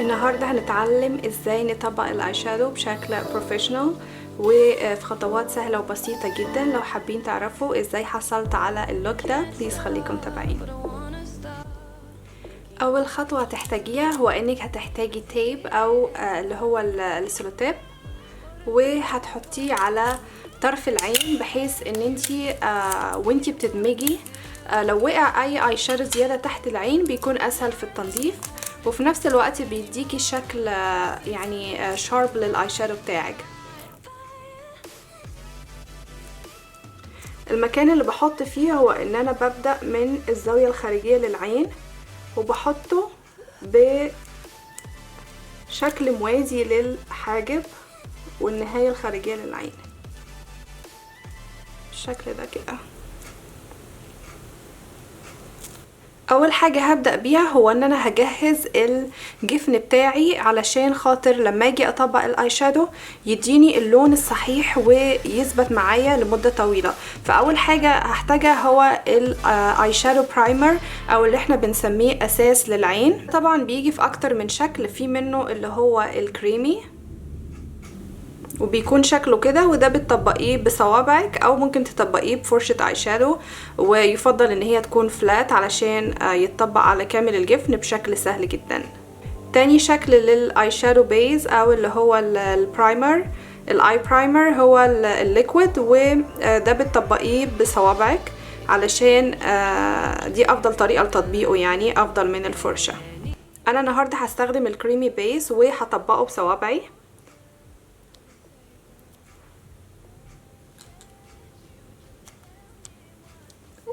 النهاردة هنتعلم ازاي نطبق الاي شادو بشكل بروفيشنال وفي خطوات سهلة وبسيطة جدا. لو حابين تعرفوا ازاي حصلت على اللوك ده بليز خليكم تابعين. اول خطوة هتحتاجيها هو انك هتحتاجي تيب او اللي هو السلوتيب، وهتحطيه على طرف العين بحيث ان انتي وانتي بتدمجي لو وقع اي شادو زيادة تحت العين بيكون اسهل في التنظيف، وفي نفس الوقت بيديكي شكل يعني شارب للاي شادو بتاعك. المكان اللي بحط فيه هو ان انا ببدأ من الزاوية الخارجية للعين وبحطه بشكل موازي للحاجب والنهاية الخارجية للعين بالشكل ده كده. اول حاجة هبدأ بيها هو ان انا هجهز الجفن بتاعي علشان خاطر لما اجي اطبق الاي شادو يديني اللون الصحيح ويثبت معايا لمدة طويلة. فاول حاجة هحتاجها هو الاي شادو برايمر او اللي احنا بنسميه اساس للعين. طبعا بيجي في اكتر من شكل، في منه اللي هو الكريمي وبيكون شكله كده، وده بتطبقيه بصوابعك او ممكن تطبقيه بفرشة اي شادو، ويفضل ان هي تكون فلات علشان يتطبق على كامل الجفن بشكل سهل جدا. تاني شكل للاي شادو بيز او اللي هو البرايمر، الاي برايمر هو الليكويد، وده بتطبقيه بصوابعك علشان دي افضل طريقة لتطبيقه، يعني افضل من الفرشة. انا النهاردة هستخدم الكريمي بيز وهطبقه بصوابعي،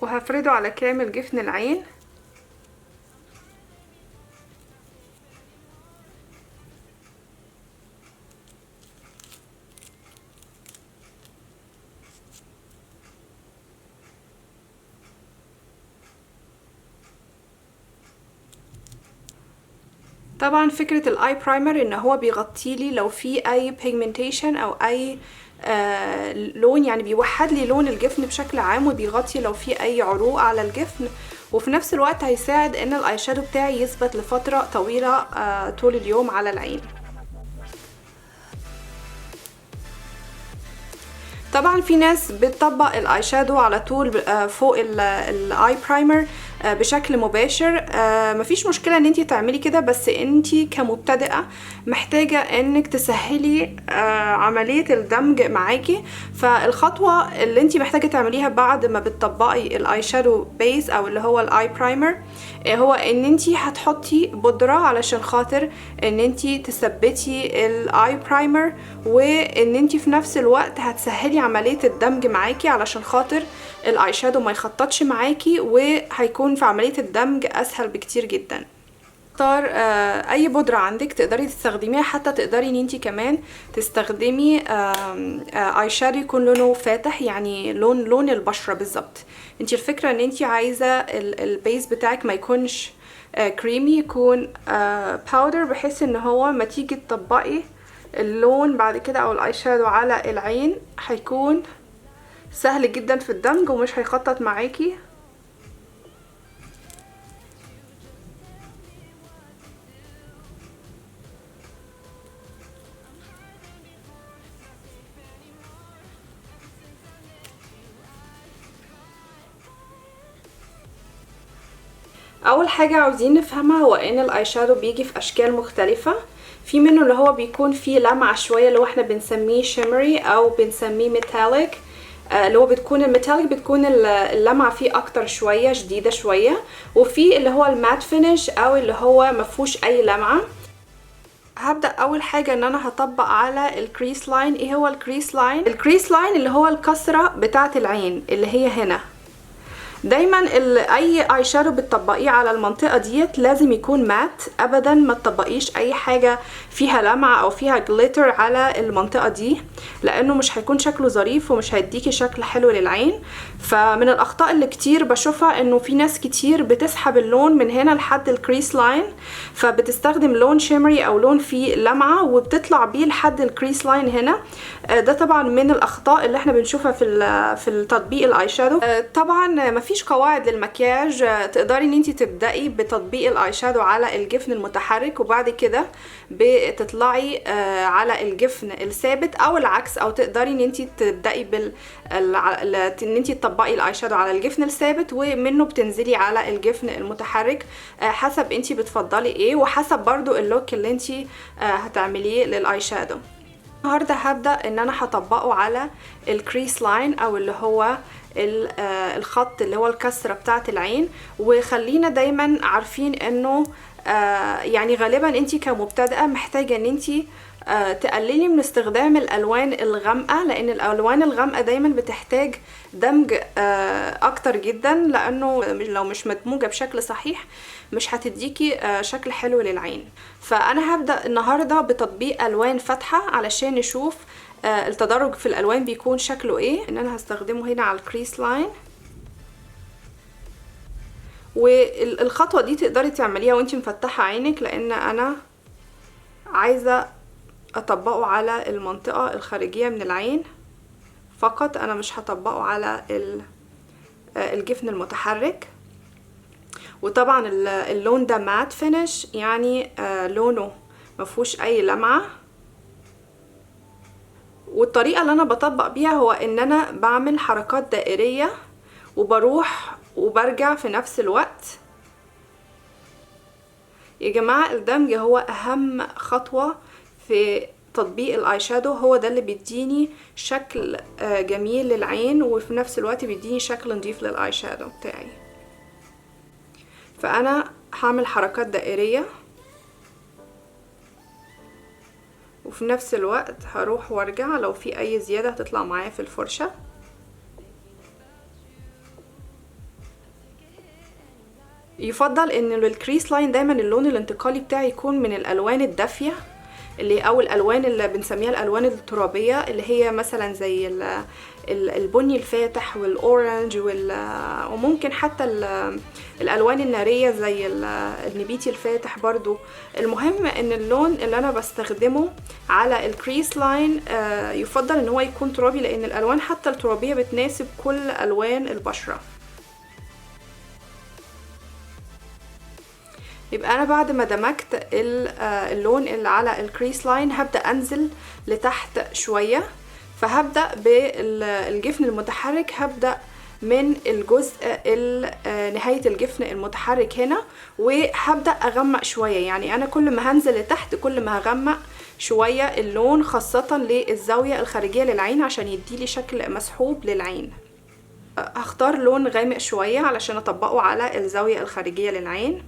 وهفرده على كامل جفن العين. طبعا فكرة الاي برايمر ان هو بيغطي لي لو في اي pigmentation او اي لون، يعني بيوحد لي لون الجفن بشكل عام، وبيغطي لو في اي عروق على الجفن، وفي نفس الوقت هيساعد ان الاي شادو بتاعي يثبت لفترة طويلة طول اليوم على العين. طبعا في ناس بتطبق الاي شادو على طول فوق الاي برايمر بشكل مباشر. مفيش مشكلة ان انتي تعملي كده، بس انتي كمبتدئة محتاجة انك تسهلي عملية الدمج معاكي. فالخطوة اللي انتي محتاجة تعمليها بعد ما بتطبقي الاي شادو بيز او اللي هو الاي برايمر هو ان انتي هتحطي بودرة علشان خاطر ان انتي تثبتي الاي برايمر، وان انتي في نفس الوقت هتسهلي عملية الدمج معاكي علشان خاطر الاي شادو ما يخططش معاكي، وهيكون في عملية الدمج اسهل بكتير جدا. اختار اي بودرة عندك تقدري تستخدميها، حتى تقدري ان انتي كمان تستخدمي اي شادو يكون لونه فاتح، يعني لون البشرة بالظبط. انتي الفكرة ان انتي عايزة البيز بتاعك ما يكونش كريمي، يكون باودر، بحيث ان هو ما تيجي تطبقي اللون بعد كده او الاي شادو على العين هيكون سهل جدا في الدمج ومش هيخطط معاكي. اول حاجة عاوزين نفهمها هو ان الاي شادو بيجي في اشكال مختلفة. في منه اللي هو بيكون فيه لمعة شوية اللي هو احنا بنسميه شيمري او بنسميه ميتاليك، اللي هو بتكون الميتاليك بتكون اللمعة فيه اكتر شوية، شديدة شوية. وفي اللي هو المات فينيش او اللي هو مفهوش اي لمعة. هبدأ اول حاجة ان انا هطبق على الكريس لاين. ايه هو الكريس لاين؟ الكريس لاين اللي هو الكسرة بتاعة العين اللي هي هنا. دايما اي اي شادو بتطبقيه على المنطقه ديت لازم يكون مات، ابدا ما تطبقيش اي حاجه فيها لمعه او فيها جليتر على المنطقه دي، لانه مش هيكون شكله ظريف ومش هيديكي شكل حلو للعين. فمن الاخطاء اللي كتير بشوفها انه في ناس كتير بتسحب اللون من هنا لحد الكريس لاين، فبتستخدم لون شيمري او لون فيه لمعه وبتطلع بيه لحد الكريس لاين هنا. ده طبعا من الاخطاء اللي احنا بنشوفها في التطبيق الاي شادو. طبعا مفيش قواعد للمكياج. تقدري ان انتي تبدأي بتطبيق الاي شادو على الجفن المتحرك، وبعد كده بتطلعي على الجفن الثابت، او العكس، او تقدري ان انتي تبدأي ان انتي تطبقي الاي شادو على الجفن الثابت ومنه بتنزلي على الجفن المتحرك، حسب انتي بتفضلي ايه، وحسب برضو اللوك اللي انتي هتعمليه للاي شادو. النهارده هبدأ ان انا هطبقه على الكريس لاين، او اللي هو الخط اللي هو الكسرة بتاعة العين. وخلينا دايما عارفين انه يعني غالبا انتي كمبتدئة محتاجة ان انتي تقللي من استخدام الالوان الغامقة، لان الالوان الغامقة دايما بتحتاج دمج اكتر جدا، لانه لو مش مدموجة بشكل صحيح مش هتديكي شكل حلو للعين. فانا هبدأ النهاردة بتطبيق الوان فاتحة علشان نشوف التدرج في الالوان بيكون شكله ايه. ان انا هستخدمه هنا على الكريس لاين، والخطوة دي تقدري تعمليها وانتي مفتحة عينك، لان انا عايزة اطبقه على المنطقة الخارجية من العين فقط، انا مش هطبقه على الجفن المتحرك. وطبعا اللون ده مات فينش، يعني لونه مفهوش اي لمعة. والطريقة اللي انا بطبق بيها هو ان انا بعمل حركات دائرية وبروح وبرجع في نفس الوقت. يا جماعة الدمج هو اهم خطوة في تطبيق الاي شادو، هو ده اللي بيديني شكل جميل للعين، وفي نفس الوقت بيديني شكل نضيف للاي شادو بتاعي. فانا هعمل حركات دائرية وفي نفس الوقت هروح وارجع، لو في اي زيادة هتطلع معايا في الفرشة. يفضل ان الكريس لاين دايما اللون الانتقالي بتاعي يكون من الالوان الدافية، او الالوان اللي بنسميها الالوان الترابية، اللي هي مثلا زي البني الفاتح والاورنج وممكن حتى الالوان النارية زي النبيتي الفاتح برضو. المهم ان اللون اللي انا بستخدمه على الكريس لاين يفضل ان هو يكون ترابي، لان الالوان حتى الترابية بتناسب كل الوان البشرة. يبقى انا بعد ما دمجت اللون اللي على الكريس لاين هبدأ انزل لتحت شوية. فهبدأ بالجفن المتحرك، هبدأ من الجزء نهاية الجفن المتحرك هنا، وهبدأ اغمق شوية. يعني انا كل ما هنزل لتحت كل ما هغمق شوية اللون، خاصة للزاوية الخارجية للعين عشان يديلي شكل مسحوب للعين. هختار لون غامق شوية علشان اطبقه على الزاوية الخارجية للعين.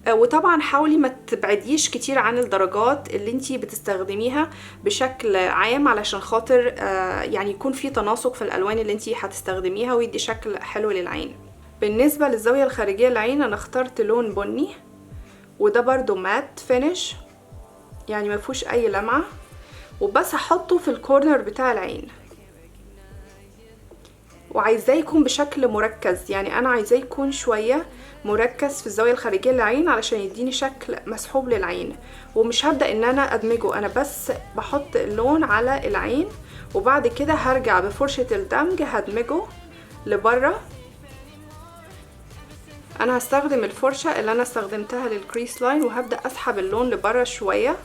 وطبعا حاولي ما تبعديش كتير عن الدرجات اللي انتي بتستخدميها بشكل عام، علشان خاطر يعني يكون في تناسق في الالوان اللي انتي هتستخدميها ويدي شكل حلو للعين. بالنسبة للزاوية الخارجية للعين انا اخترت لون بني، وده برضو مات فينش، يعني ما فيهوش اي لمعة، وبس هحطه في الكورنر بتاع العين. وعايزاه يكون بشكل مركز، يعني انا عايزاه يكون شوية مركز في الزاوية الخارجية للعين علشان يديني شكل مسحوب للعين. ومش هبدأ ان انا ادمجه، انا بس بحط اللون على العين وبعد كده هرجع بفرشة الدمج هدمجه لبره. انا هستخدم الفرشة اللي انا استخدمتها للكريس لاين وهبدأ اسحب اللون لبره شوية.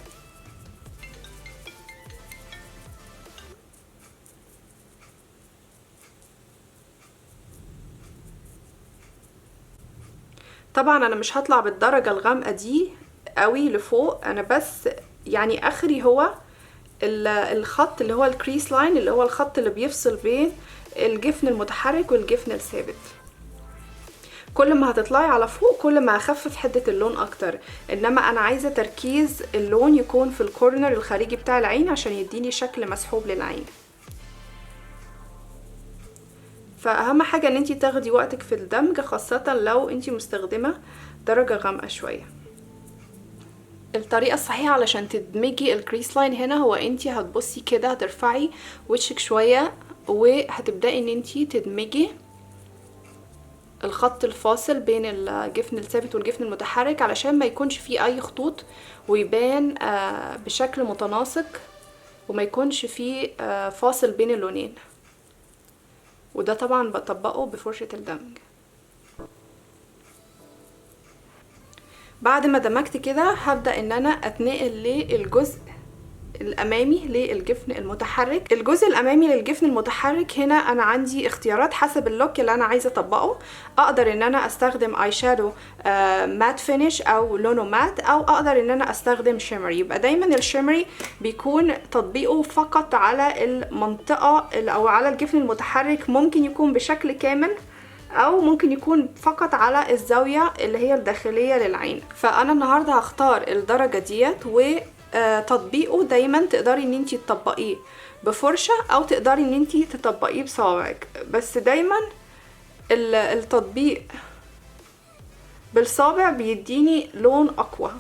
طبعا انا مش هطلع بالدرجة الغامقة دي قوي لفوق، انا بس يعني اخري هو الخط اللي هو الكريس لاين، اللي هو الخط اللي بيفصل بين الجفن المتحرك والجفن الثابت. كل ما هتطلعي على فوق كل ما هخفف حدة اللون اكتر، انما انا عايزة تركيز اللون يكون في الكورنر الخارجي بتاع العين عشان يديني شكل مسحوب للعين. فاهم حاجة ان انتي تاخدي وقتك في الدمج، خاصة لو انتي مستخدمة درجة غامقة شوية. الطريقة الصحيحة علشان تدمجي الكريس لاين هنا هو انتي هتبصي كده، هترفعي وشك شوية وهتبدأي ان انتي تدمجي الخط الفاصل بين الجفن الثابت والجفن المتحرك علشان ما يكونش فيه اي خطوط ويبان بشكل متناسق، وما يكونش فيه فاصل بين اللونين. وده طبعا بطبقه بفرشة الدمج. بعد ما دمجت كده هبدأ ان انا اتنقل للجزء الامامي للجفن المتحرك. الجزء الامامي للجفن المتحرك هنا انا عندي اختيارات حسب اللوك اللي انا عايزه اطبقه. اقدر ان انا استخدم اي شادو مات فينيش او لونه مات، او اقدر ان انا استخدم شيمري. يبقى دايما الشيمري بيكون تطبيقه فقط على المنطقه او على الجفن المتحرك، ممكن يكون بشكل كامل او ممكن يكون فقط على الزاويه اللي هي الداخليه للعين. فانا النهارده هختار الدرجه ديت، وتطبيقه دايما تقدري ان انتي تطبقيه بفرشه او تقدري ان انتي تطبقيه بصوابعك، بس دايما التطبيق بالصابع بيديني لون اقوى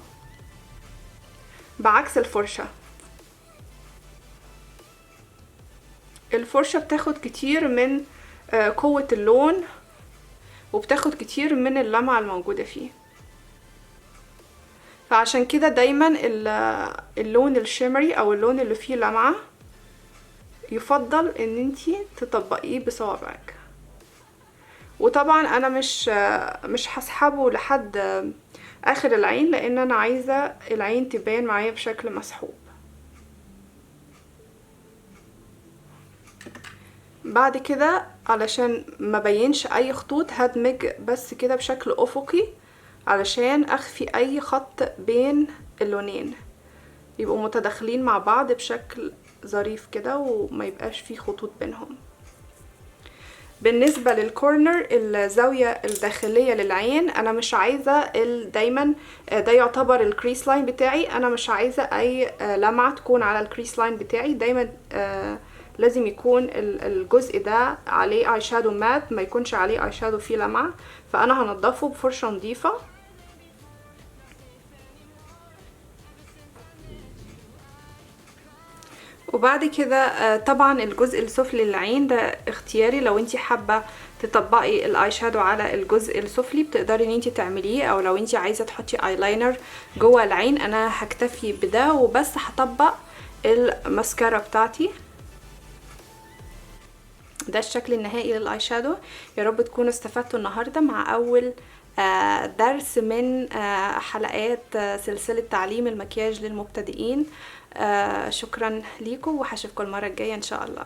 بعكس الفرشه. الفرشه بتاخد كتير من قوه اللون وبتاخد كتير من اللمعة الموجودة فيه، فعشان كده دايما اللون الشيمري او اللون اللي فيه لمعة يفضل ان انتي تطبقيه بصوابعك. وطبعا انا مش هسحبه لحد اخر العين، لان انا عايزة العين تبان معايا بشكل مسحوب. بعد كده علشان ما بينش اي خطوط هدمج بس كده بشكل افقي علشان اخفي اي خط بين اللونين، يبقوا متداخلين مع بعض بشكل ظريف كده وما يبقاش فيه خطوط بينهم. بالنسبة للكورنر الزاوية الداخلية للعين انا مش عايزة دايما ده يعتبر الكريس لاين بتاعي، انا مش عايزة اي لمعة تكون على الكريس لاين بتاعي. دايما لازم يكون الجزء ده عليه اي شادو مات، ما يكونش عليه اي شادو فيه لمعة. فانا هنضفه بفرشة نظيفة. وبعد كده طبعا الجزء السفلي للعين ده اختياري، لو انتي حابة تطبقي الاي شادو على الجزء السفلي بتقدري ان انتي تعمليه، او لو انتي عايزة تحطي ايلاينر جوه العين انا هكتفي بده وبس هطبق الماسكارا بتاعتي. ده الشكل النهائي للاي شادو. يا رب تكونوا استفدتوا النهارده مع اول درس من حلقات سلسلة تعليم المكياج للمبتدئين. شكرا ليكم وهشوفكم المرة الجاية ان شاء الله.